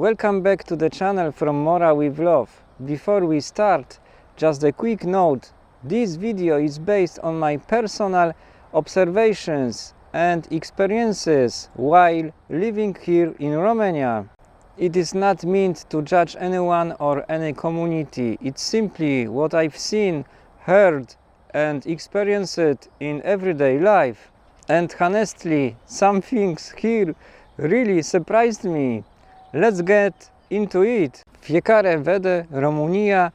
Welcome back to the channel from Mora with Love. Before we start, just a quick note. This video is based on my personal observations and experiences while living here in Romania. It is not meant to judge anyone or any community. It's simply what I've seen, heard and experienced in everyday life. And honestly, some things here really surprised me. Let's get into it. Fiecare vede România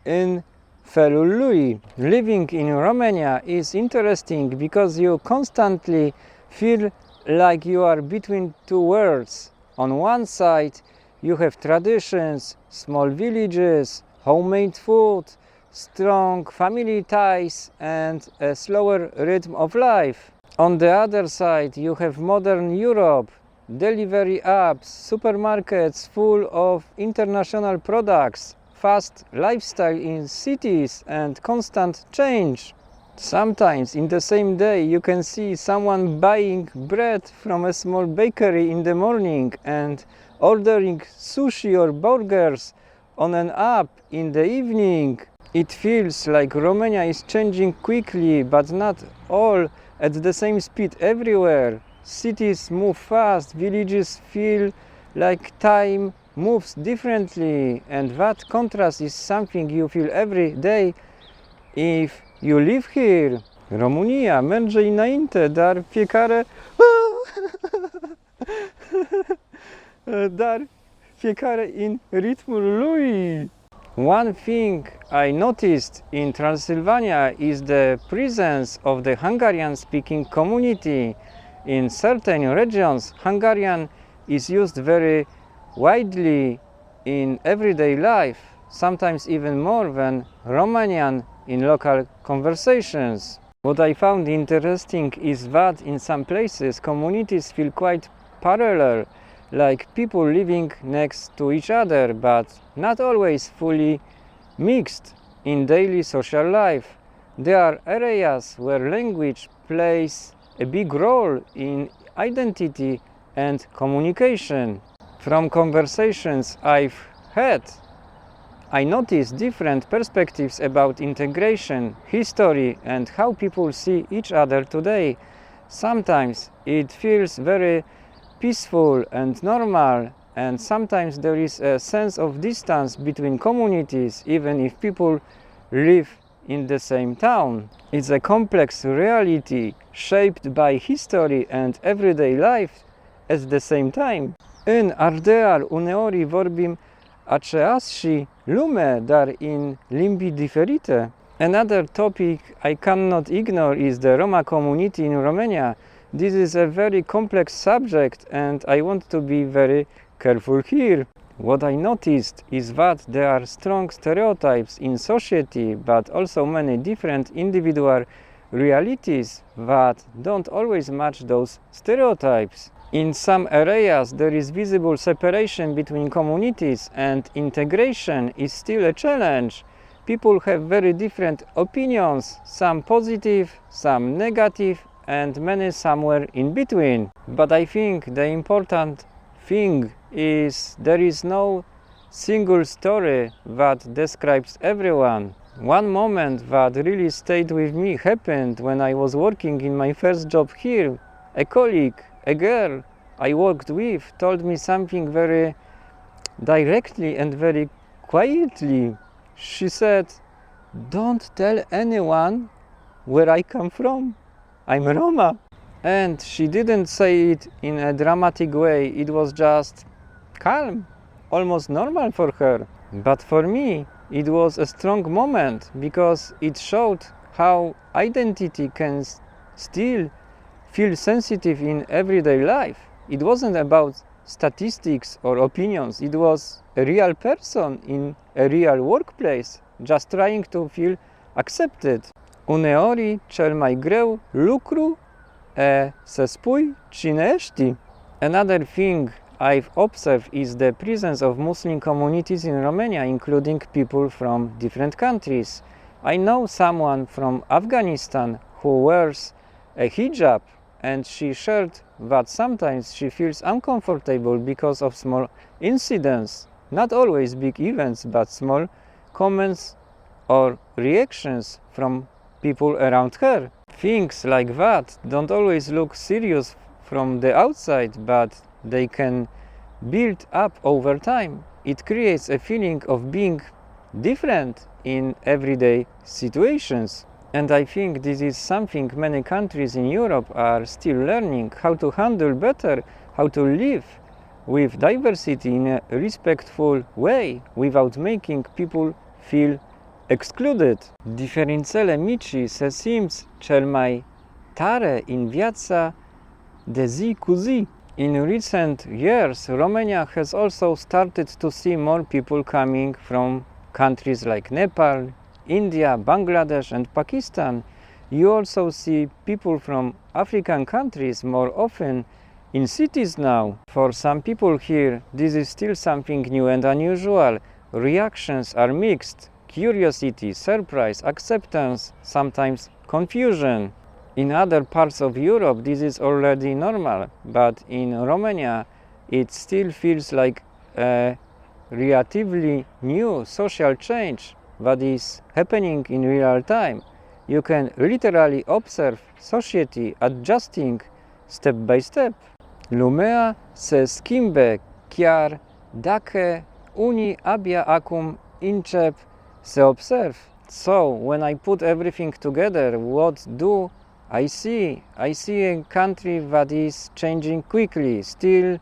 în felul lui. Living in Romania is interesting because you constantly feel like you are between two worlds. On one side, you have traditions, small villages, homemade food, strong family ties, and a slower rhythm of life. On the other side, you have modern Europe, delivery apps, supermarkets full of international products, fast lifestyle in cities, and constant change. Sometimes in the same day you can see someone buying bread from a small bakery in the morning and ordering sushi or burgers on an app in the evening. It feels like Romania is changing quickly, but not all at the same speed everywhere. Cities move fast, villages feel like time moves differently, and that contrast is something you feel every day if you live here. România merge înainte, dar fiecare în ritmul lui. One thing I noticed in Transylvania is the presence of the Hungarian-speaking community. In certain regions, Hungarian is used very widely in everyday life, sometimes even more than Romanian in local conversations. What I found interesting is that in some places communities feel quite parallel, like people living next to each other, but not always fully mixed in daily social life. There are areas where language plays a big role in identity and communication. From conversations I've had, I noticed different perspectives about integration, history, and how people see each other today. Sometimes it feels very peaceful and normal, and sometimes there is a sense of distance between communities, even if people live in the same town. It's a complex reality shaped by history and everyday life at the same time. În Ardeal uneori vorbim aceeași lume, dar in limbi diferite. Another topic I cannot ignore is the Roma community in Romania. This is a very complex subject and I want to be very careful here. What I noticed is that there are strong stereotypes in society, but also many different individual realities that don't always match those stereotypes. In some areas there is visible separation between communities and integration is still a challenge. People have very different opinions, some positive, some negative, and many somewhere in between. But I think the important thing is there is no single story that describes everyone. One moment that really stayed with me happened when I was working in my first job here. A colleague, a girl I worked with, told me something very directly and very quietly. She said, "Don't tell anyone where I come from. I'm Roma." And she didn't say it in a dramatic way. It was just calm, almost normal for her. But for me, it was a strong moment because it showed how identity can still feel sensitive in everyday life. It wasn't about statistics or opinions. It was a real person in a real workplace, just trying to feel accepted. Uneori, cel mai greu lucru e să spui cine ești. Another thing I've observed is the presence of Muslim communities in Romania, including people from different countries. I know someone from Afghanistan who wears a hijab, and she shared but sometimes she feels uncomfortable because of small incidents, not always big events, but small comments or reactions from people around her. Things like that don't always look serious from the outside, but they can build up over time. It creates a feeling of being different in everyday situations. And I think this is something many countries in Europe are still learning, how to handle better, how to live with diversity in a respectful way without making people feel excluded. Differențele mici se simt cel mai tare în viața de zi cu zi. In recent years, Romania has also started to see more people coming from countries like Nepal, India, Bangladesh and Pakistan. You also see people from African countries more often in cities now. For some people here, this is still something new and unusual. Reactions are mixed: curiosity, surprise, acceptance, sometimes confusion. In other parts of Europe, this is already normal, but in Romania, it still feels like a relatively new social change that is happening in real time. You can literally observe society adjusting step by step. Lumea se schimbe chiar dacă unii abia acum încep să observ. So, when I put everything together, what do I see? I see a country that is changing quickly, still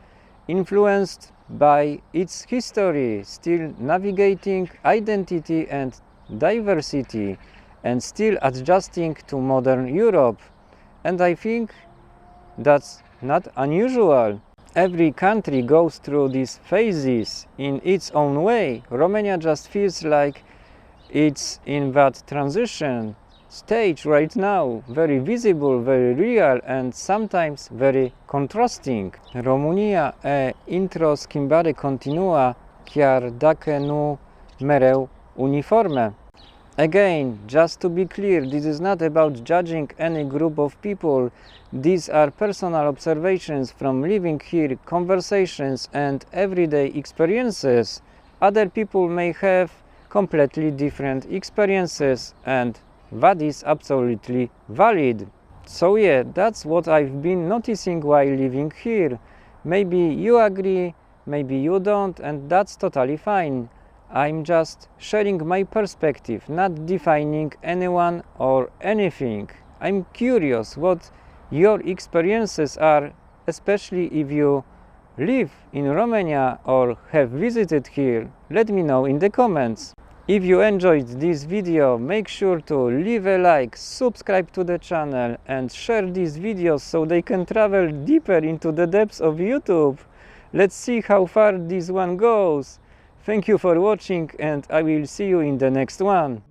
influenced by its history, still navigating identity and diversity, and still adjusting to modern Europe. And I think that's not unusual. Every country goes through these phases in its own way. Romania just feels like it's in that transition stage right now, very visible, very real and sometimes very contrasting. România e într-o schimbare continuă, chiar dacă nu mereu uniforme. Again, just to be clear, this is not about judging any group of people. These are personal observations from living here, conversations and everyday experiences. Other people may have completely different experiences, and that is absolutely valid. So yeah, that's what I've been noticing while living here. Maybe you agree, maybe you don't, and that's totally fine. I'm just sharing my perspective, not defining anyone or anything. I'm curious what your experiences are, especially if you live in Romania or have visited here. Let me know in the comments. If you enjoyed this video, make sure to leave a like, subscribe to the channel and share these videos so they can travel deeper into the depths of YouTube. Let's see how far this one goes. Thank you for watching and I will see you in the next one.